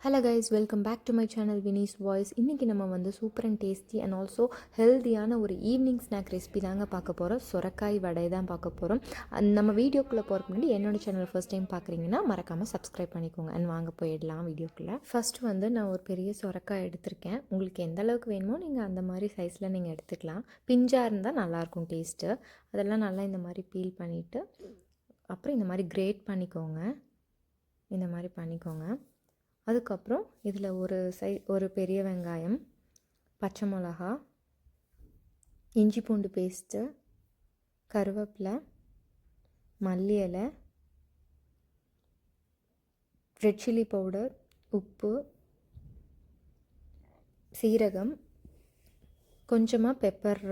Hello guys, welcome back to my channel Vini's voice. இன்றைக்கி நம்ம வந்து super and tasty and also ஹெல்த்தியான ஒரு ஈவினிங் ஸ்நாக் ரெசிபி தாங்க பார்க்க போகிறோம். சொரக்காய் வடை தான் பார்க்க போகிறோம். நம்ம வீடியோக்குள்ளே போகிறதுக்கு முன்னாடி என்னோடய சேனல் ஃபர்ஸ்ட் டைம் பார்க்குறீங்கன்னா மறக்காமல் சப்ஸ்கிரைப் பண்ணிக்கோங்க. அண்ட் வாங்க போயிடலாம் வீடியோக்குள்ளே. ஃபஸ்ட்டு வந்து நான் ஒரு பெரிய சொரக்காய் எடுத்திருக்கேன். உங்களுக்கு எந்த அளவுக்கு வேணுமோ நீங்கள் அந்த மாதிரி சைஸில் நீங்கள் எடுத்துக்கலாம். பிஞ்சாக இருந்தால் நல்லாயிருக்கும் டேஸ்ட்டு. அதெல்லாம் நல்லா இந்த மாதிரி பீல் பண்ணிவிட்டு அப்புறம் இந்த மாதிரி கிரேட் பண்ணிக்கோங்க. இந்த மாதிரி பண்ணிக்கோங்க. அதுக்கப்புறம் இதில் ஒரு பெரிய வெங்காயம், பச்சை மிளகா, இஞ்சி பூண்டு பேஸ்ட்டு, கருவேப்பிலை, மல்லி இலை, ரெட் சில்லி பவுடர், உப்பு, சீரகம், கொஞ்சமாக பெப்பர்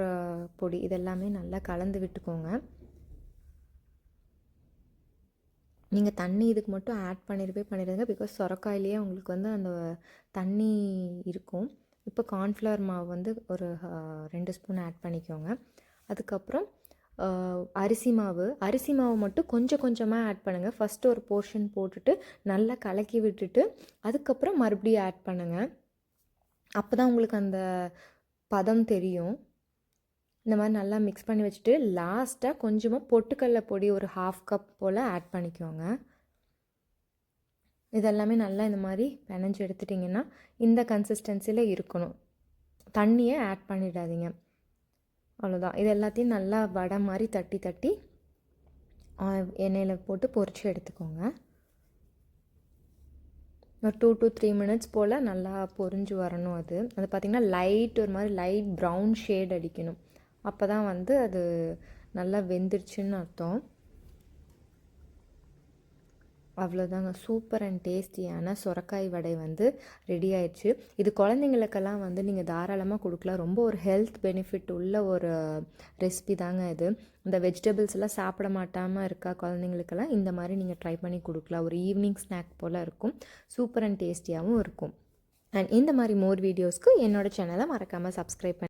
பொடி இதெல்லாமே நல்லா கலந்து விட்டுக்கோங்க. நீங்கள் தண்ணி இதுக்கு மட்டும் ஆட் பண்ணிடுங்க. பிகாஸ் சொரக்காயிலேயே உங்களுக்கு வந்து அந்த தண்ணி இருக்கும். இப்போ கார்ன்ஃப்ளவர் மாவு வந்து ஒரு 2 ஸ்பூன் ஆட் பண்ணிக்கோங்க. அதுக்கப்புறம் அரிசி மாவு மட்டும் கொஞ்சம் கொஞ்சமாக ஆட் பண்ணுங்கள். ஃபஸ்ட்டு ஒரு போர்ஷன் போட்டுட்டு நல்லா கலக்கி விட்டுட்டு அதுக்கப்புறம் மறுபடியும் ஆட் பண்ணுங்கள். அப்போ தான் உங்களுக்கு அந்த பதம் தெரியும். இந்த மாதிரி நல்லா மிக்ஸ் பண்ணி வச்சுட்டு லாஸ்ட்டாக கொஞ்சமாக பொட்டுக்கடலை பொடி ஒரு 1/2 கப் போல் ஆட் பண்ணிக்கோங்க. இதெல்லாமே நல்லா இந்த மாதிரி பிணைஞ்சு எடுத்துட்டிங்கன்னா இந்த கன்சிஸ்டன்சியில் இருக்கணும். தண்ணியை ஆட் பண்ணிடாதீங்க. அவ்வளோதான். இது எல்லாத்தையும் நல்லா வடை மாதிரி தட்டி தட்டி எண்ணெயில் போட்டு பொரித்து எடுத்துக்கோங்க. ஒரு 2 to 3 மினிட்ஸ் போல் நல்லா பொரிஞ்சு வரணும். அது பார்த்திங்கன்னா ஒரு மாதிரி லைட் ப்ரௌன் ஷேட் அடிக்கணும். அப்போ தான் வந்து அது நல்லா வெந்துருச்சுன்னு அர்த்தம். அவ்வளோதாங்க. சூப்பர் அண்ட் டேஸ்டியான சொரக்காய் வடை வந்து ரெடி ஆயிடுச்சு. இது குழந்தைங்களுக்கெல்லாம் வந்து நீங்கள் தாராளமாக கொடுக்கலாம். ரொம்ப ஒரு ஹெல்த் பெனிஃபிட் உள்ள ஒரு ரெசிபி தாங்க இது. இந்த வெஜிடபிள்ஸ் எல்லாம் சாப்பிட மாட்டாமல் இருக்கா குழந்தைங்களுக்கெல்லாம் இந்த மாதிரி நீங்கள் ட்ரை பண்ணி கொடுக்கலாம். ஒரு ஈவினிங் ஸ்நாக் போல் இருக்கும். சூப்பர் அண்ட் டேஸ்டியாகவும் இருக்கும். அண்ட் இந்த மாதிரி மோர் வீடியோஸ்க்கு என்னோடய சேனலை மறக்காமல் சப்ஸ்கிரைப்